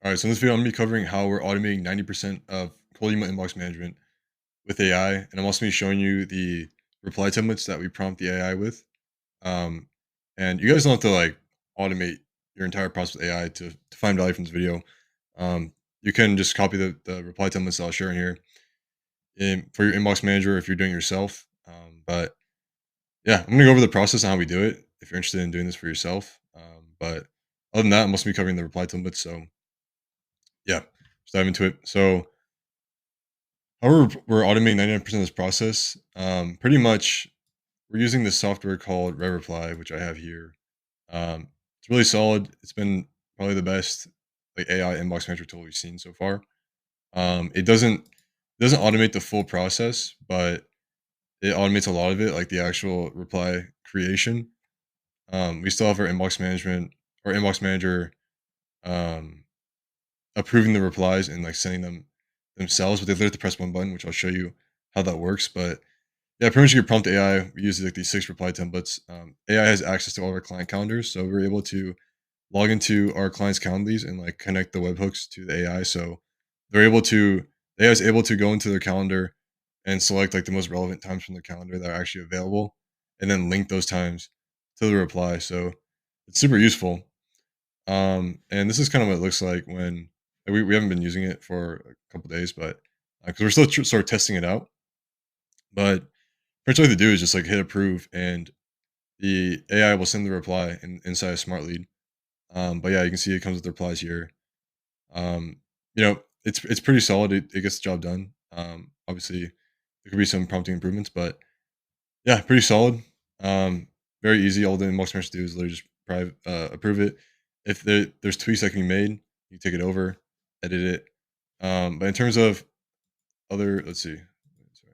All right, so in this video, I'm gonna be covering how we're automating 90% of cold email inbox management with AI, and I'm also gonna be showing you the reply templates that we prompt the AI with. Um, and you guys don't have to like automate your entire process with AI to find value from this video. You can just copy the reply templates that I'll share in here for your inbox manager if you're doing it yourself. But yeah, I'm gonna go over the process and how we do it if you're interested in doing this for yourself. But other than that, I'm also gonna be covering the reply templates. So yeah, let's dive into it. So how we're automating 99% of this process. Pretty much, we're using this software called RevReply, which I have here. It's really solid. It's been probably the best like AI inbox manager tool we've seen so far. It doesn't automate the full process, but it automates a lot of it, like the actual reply creation. We still have our inbox management or inbox manager um, approving the replies and like sending them themselves, but they literally have to press one button, which I'll show you how that works. But yeah, pretty much you can prompt AI. We use like these 6 reply templates. AI has access to all of our client calendars, so we're able to log into our clients' calendars and like connect the webhooks to the AI. So they're able to the AI is able to go into their calendar and select like the most relevant times from the calendar that are actually available, and then link those times to the reply. So it's super useful. And this is kind of what it looks like when we haven't been using it for a couple days, but because we're still sort of testing it out. But pretty much all you have to do is just like hit approve, and the AI will send the reply inside of Smart Lead. But yeah, you can see it comes with replies here. Um, it's pretty solid. It gets the job done. Obviously, there could be some prompting improvements, but yeah, pretty solid. Um, Very easy. All the inbox managers do is literally just approve it. If there's tweaks that can be made, you take it over, edit it. But in terms of other, let's see. Sorry.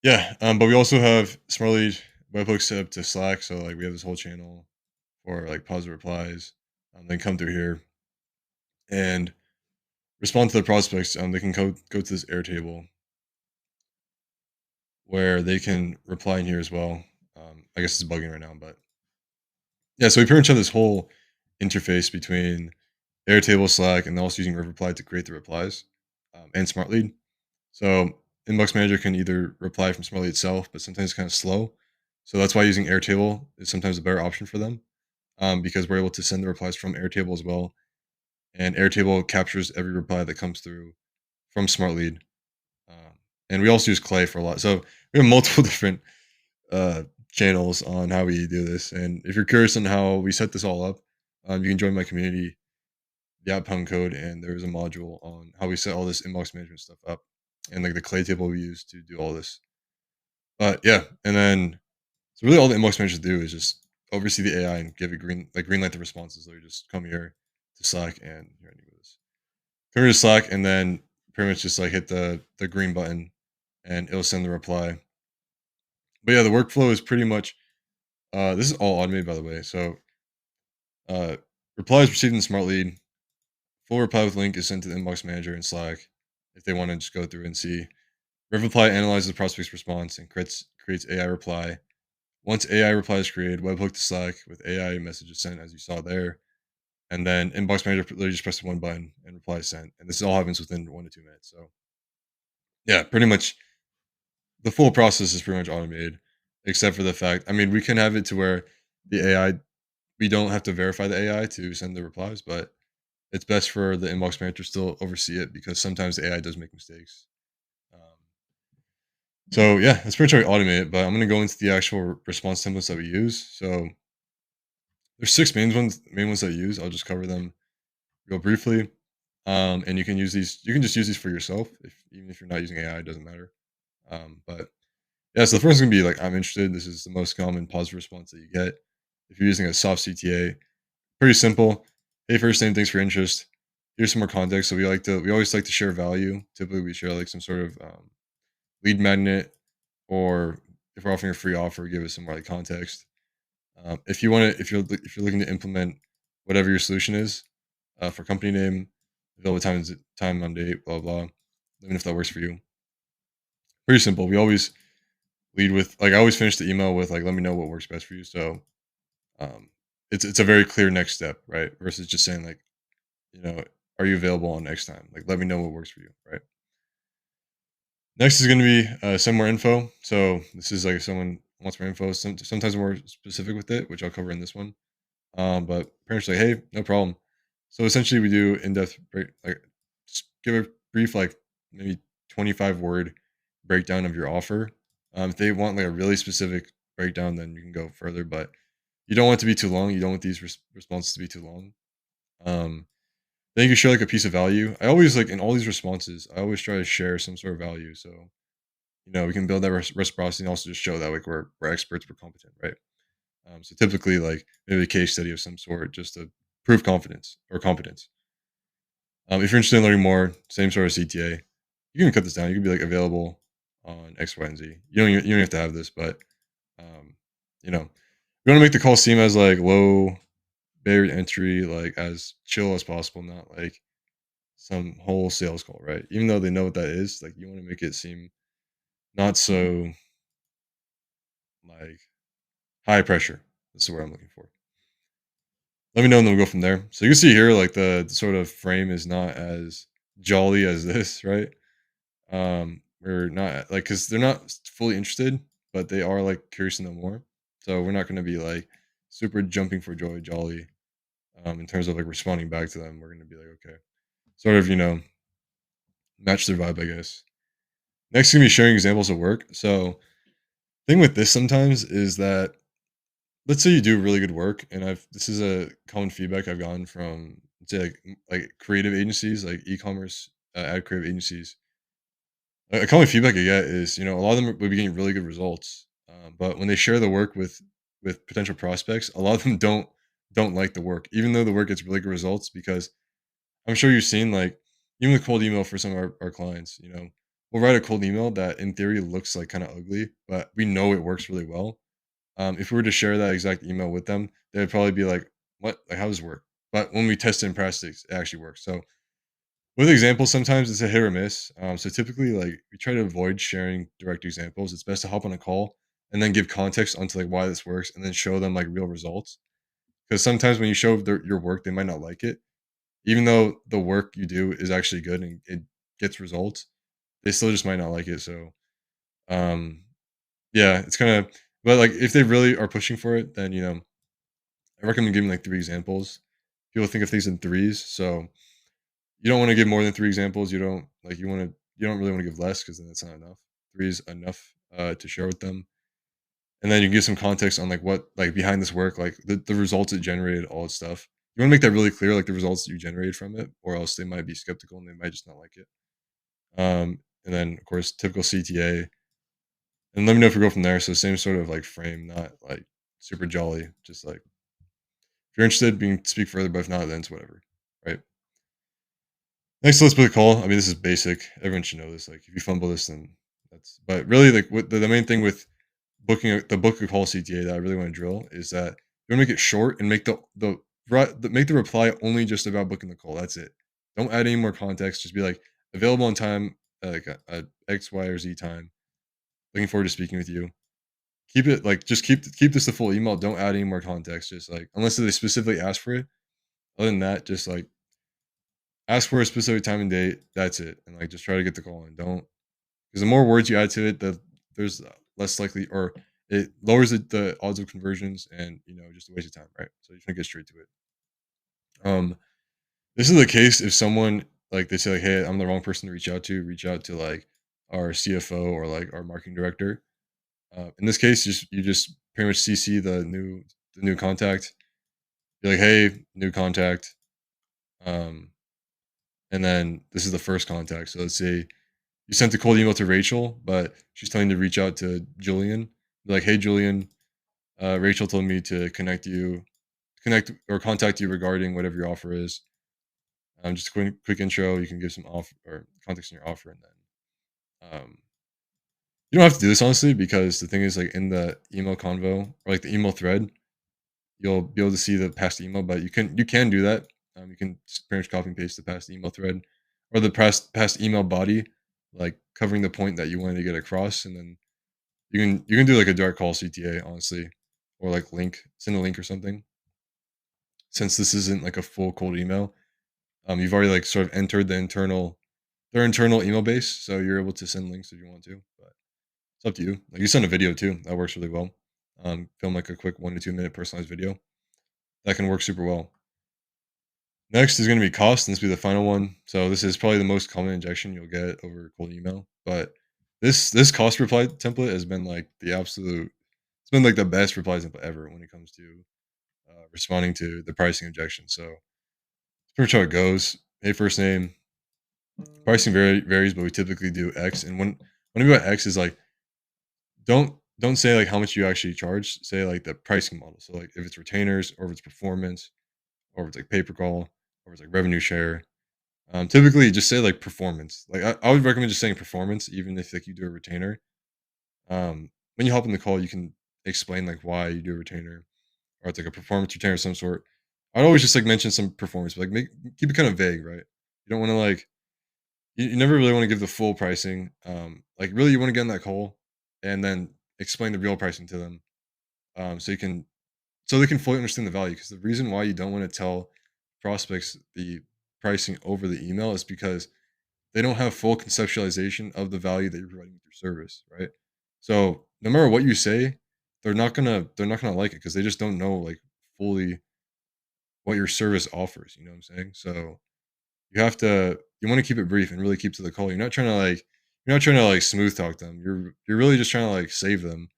Yeah, but we also have Smartly webhooks set up to Slack, so like we have this whole channel for like positive replies. Then come through here and respond to the prospects. They can go to this Airtable where they can reply in here as well. I guess it's bugging right now, but yeah. So we pretty much have this whole interface between Airtable, Slack, and also using reply to create the replies and Smartlead. So Inbox Manager can either reply from Smartlead itself, but sometimes it's kind of slow. So that's why using Airtable is sometimes a better option for them, because we're able to send the replies from Airtable as well, and Airtable captures every reply that comes through from Smartlead. Um, and we also use Clay for a lot. So we have multiple different uh, channels on how we do this. And if you're curious on how we set this all up, you can join my community, the app Pound Code, and there's a module on how we set all this inbox management stuff up and like the Clay table we use to do all this. But yeah, and then so really all the inbox managers do is just oversee the AI and give it green light the responses. So you just come here to Slack and here I need this. Come here to Slack and then pretty much just like hit the green button and it'll send the reply. But yeah, the workflow is pretty much this is all automated by the way. So uh replies received in Smart Lead, full reply with link is sent to the inbox manager in Slack if they want to just go through and see. Reply analyzes the prospect's response and creates AI reply. Once AI reply is created, webhook to Slack with AI messages sent as you saw there. And then inbox manager literally just presses one button and reply is sent. And this all happens within 1 to 2 minutes. So yeah, pretty much the full process is pretty much automated, except for the fact, I mean, we can have it to where the AI, we don't have to verify the AI to send the replies, but it's best for the inbox manager to still oversee it because sometimes the AI does make mistakes. Um, so yeah, it's pretty much automated, but I'm going to go into the actual response templates that we use. So there's 6 main ones that I use. I'll just cover them real briefly. And you can use these. You can just use these for yourself, even if you're not using AI, it doesn't matter. But yeah, so the first is gonna be like, I'm interested. This is the most common positive response that you get if you're using a soft CTA. Pretty simple. Hey, first name, thanks for your interest. Here's some more context. So we always like to share value. Typically, we share like some sort of lead magnet, or if we're offering a free offer, give it some more like context. If you want to, if you're looking to implement whatever your solution is for company name, available time on date, blah blah. Let me know if that works for you. Pretty simple. We always lead with like I always finish the email with like let me know what works best for you. So um, it's a very clear next step, right? Versus just saying like you know, are you available on X time? Like, let me know what works for you, right? Next is going to be send more info. So this is like if someone wants more info. Sometimes I'm more specific with it, which I'll cover in this one. But parents like, hey, no problem. So essentially, we do in-depth break, like just give a brief, like maybe 25-word breakdown of your offer. If they want like a really specific breakdown, then you can go further. But you don't want it to be too long. You don't want these responses to be too long. Um, then you can share like a piece of value. I always like in all these responses, I always try to share some sort of value. So we can build that reciprocity and also just show that like we're experts, we're competent, right? So typically, like maybe a case study of some sort, just to prove confidence or competence. If you're interested in learning more, same sort of CTA, you can cut this down. You can be like available on X, Y, and Z. You don't have to have this, but um, you want to make the call seem as like low barrier to entry, like as chill as possible, not like some whole sales call, right? Even though they know what that is, like you want to make it seem not so like high pressure. That's the word I'm looking for. Let me know, and then we'll go from there. So you can see here, like the sort of frame is not as jolly as this, right? We're not like because they're not fully interested, but they are like curious to know more. So we're not going to be like super jumping for joy, jolly. In terms of like responding back to them, we're going to be like, okay, sort of, match their vibe, I guess. Next, gonna be sharing examples of work. So thing with this sometimes is that let's say you do really good work, and I've this is a common feedback I've gotten from say like creative agencies, like e-commerce ad creative agencies. A common feedback I get is a lot of them will be getting really good results, but when they share the work with potential prospects, a lot of them don't like the work, even though the work gets really good results. Because I'm sure you've seen like even the cold email for some of our clients, we'll write a cold email that in theory looks like kind of ugly, but we know it works really well. If we were to share that exact email with them, they'd probably be like, "What? Like, how does it work?" But when we test it in practice, it actually works. So with examples, sometimes it's a hit or miss. So typically, like we try to avoid sharing direct examples. It's best to hop on a call and then give context onto like why this works, and then show them like real results. Because sometimes when you show your work, they might not like it, even though the work you do is actually good and it gets results. They still just might not like it. So um, yeah, it's kind of. But like if they really are pushing for it, then I recommend giving like 3 examples. People think of things in threes, so you don't wanna give more than 3 examples. You don't really wanna give less because then that's not enough. 3 is enough, to share with them, and then you can give some context on, like, what like, behind this work, like, the results it generated, all that stuff. You wanna make that really clear, like, the results that you generated from it, or else they might be skeptical and they might just not like it. And then, of course, typical CTA, and let me know if we go from there. So same sort of, like, frame, not, like, super jolly, just, like, if you're interested, we can speak further, but if not, then it's whatever, right? Next, let's book a call. I mean, this is basic. Everyone should know this. Like, if you fumble this, then that's. But really, like, what the main thing with the book a call CTA that I really want to drill is that you want to make it short and make make the reply only just about booking the call. That's it. Don't add any more context. Just be like available on time, like a X, Y, or Z time. Looking forward to speaking with you. Keep it like just keep this the full email. Don't add any more context. Just like unless they specifically ask for it. Other than that, just like ask for a specific time and date. That's it, and like just try to get the call in. Don't because the more words you add to it, there's less likely or it lowers the odds of conversions, and just a waste of time, right? So you should get straight to it. Um, this is the case if someone like they say like, "Hey, I'm the wrong person to reach out to." Reach out to like our CFO or like our marketing director. In this case, you just pretty much CC the new contact. Be like, "Hey, new contact." Um, and then this is the first contact. So let's say you sent a cold email to Rachel, but she's telling you to reach out to Julian. Be like, hey, Julian, Rachel told me to connect or contact you regarding whatever your offer is. Just a quick intro. You can give some off or context on your offer, and then you don't have to do this honestly because the thing is, like in the email convo or like the email thread, you'll be able to see the past email, but you can do that. You can just pretty much copy and paste the past email thread or the past email body, like covering the point that you wanted to get across, and then you can do like a direct call CTA honestly, or like send a link or something. Since this isn't like a full cold email, You've already like sort of entered their internal email base, so you're able to send links if you want to. But it's up to you. Like you send a video too, that works really well. Film like a quick 1 to 2 minute personalized video that can work super well. Next is going to be cost, and this will be the final one. So this is probably the most common injection you'll get over cold email. But this cost reply template has been like the absolute. It's been like the best reply template ever when it comes to responding to the pricing injection. So it's pretty much how it goes. Hey, first name. Pricing varies, but we typically do X. And when we do X is like don't say like how much you actually charge. Say like the pricing model. So like if it's retainers or if it's performance or if it's like pay per call or if it's like revenue share. Typically, just say like performance. Like I would recommend just saying performance, even if like you do a retainer. When you hop in the call, you can explain like why you do a retainer, or it's like a performance retainer of some sort. I'd always just like mention some performance, but like keep it kind of vague, right? You don't want to like you never really want to give the full pricing. Like really, you want to get in that call and then explain the real pricing to them, so you can so they can fully understand the value. Because the reason why you don't want to tell prospects the pricing over the email is because they don't have full conceptualization of the value that you're providing with your service, right? So no matter what you say, they're not gonna like it because they just don't know like fully what your service offers. You know what I'm saying? So you want to keep it brief and really keep to the call. You're not trying to like smooth talk them. You're really just trying to like save them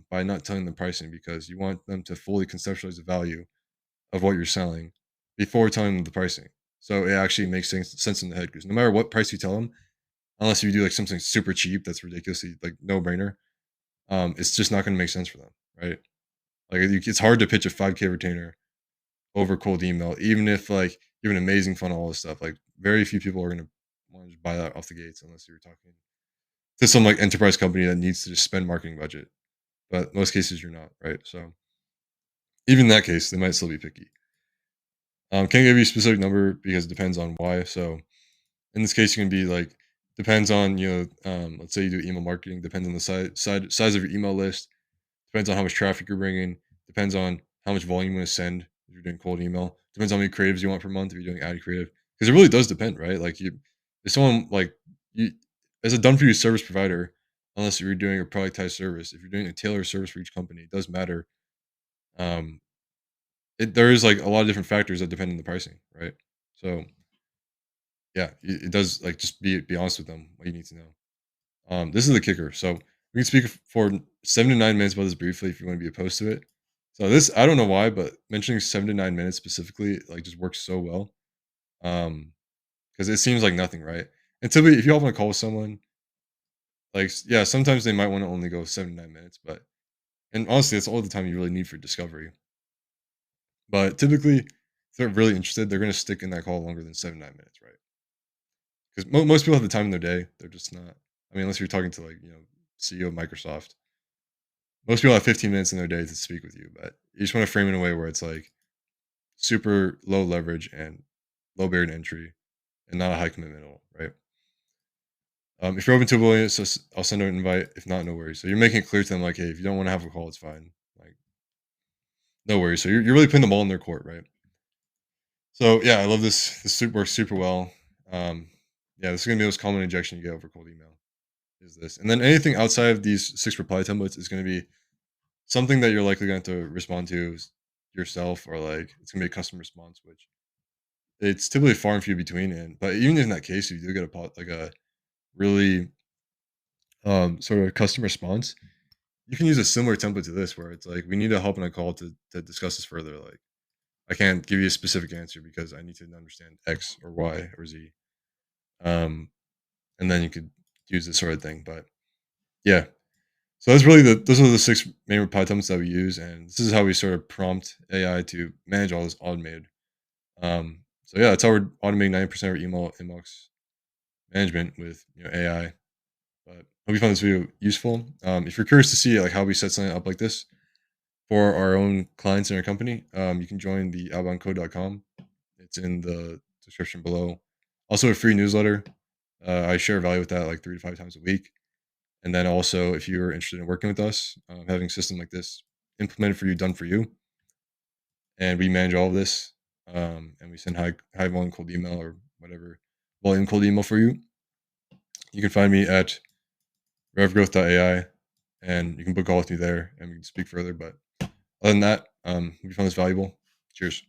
by not telling them pricing because you want them to fully conceptualize the value of what you're selling before telling them the pricing. So it actually makes sense in the head because no matter what price you tell them, unless you do like something super cheap that's ridiculously like no brainer, it's just not going to make sense for them, right? Like it's hard to pitch a 5K retainer over cold email, even if like you have an amazing funnel, all this stuff. Like very few people are going to want to buy that off the gates unless you're talking to some like enterprise company that needs to just spend marketing budget. But most cases you're not, right? So even in that case, they might still be picky. Can't give you a specific number because it depends on why. So in this case, you can be like depends on let's say you do email marketing, depends on the size of your email list, depends on how much traffic you're bringing, depends on how much volume you want to send if you're doing cold email, depends on how many creatives you want per month if you're doing ad creative, because it really does depend, right? Like if someone like you as a done for you service provider, unless you're doing a productized service, if you're doing a tailored service for each company, it does matter. Um, there is like a lot of different factors that depend on the pricing, right? So yeah, it does like just be honest with them what you need to know. This is the kicker. So we can speak for 7 to 9 minutes about this briefly if you want to be opposed to it. So this I don't know why, but mentioning 7 to 9 minutes specifically like just works so well. Because it seems like nothing, right? And typically, if you hop on a call with someone, like yeah, sometimes they might want to only go 7 to 9 minutes, but and honestly, that's all the time you really need for discovery. But typically, if they're really interested, they're going to stick in that call longer than 7 to 9 minutes, right? Because most people have the time in their day. They're just not. I mean, unless you're talking to like CEO of Microsoft, most people have 15 minutes in their day to speak with you, but you just want to frame it in a way where it's like super low leverage and low barrier to entry and not a high commitment at all, right? If you're open to it, I'll send out an invite. If not, no worries. So you're making it clear to them, like, hey, if you don't want to have a call, it's fine. Like, no worries. So you're really putting the ball in their court, right? So yeah, I love this. This soup works super well. Um, yeah, this is gonna be the most common injection you get over cold email. Is this, and then anything outside of these 6 reply templates is gonna be something that you're likely going to have to respond to yourself, or like it's gonna be a custom response, which it's typically far and few between. And but even in that case, if you do get like a really sort of custom response, you can use a similar template to this, where it's like we need to hop on a call to discuss this further. Like I can't give you a specific answer because I need to understand X or Y or Z. Um, and then you could use this sort of thing. But yeah, so that's really those are the 6 main reply templates that we use, and this is how we sort of prompt AI to manage all this automated. So yeah, that's how we're automating 90% of our email inbox management with AI. But hope you found this video useful. If you're curious to see like how we set something up like this for our own clients in our company, you can join the outboundcode.com. It's in the description below. Also, a free newsletter. I share value with that like 3 to 5 times a week. And then also, if you're interested in working with us, having a system like this implemented for you, done for you, and we manage all of this, and we send high volume cold email or whatever volume cold email for you. You can find me at revgrowth.ai, and you can book a call with me there, and we can speak further. But other than that, hope you found this valuable. Cheers.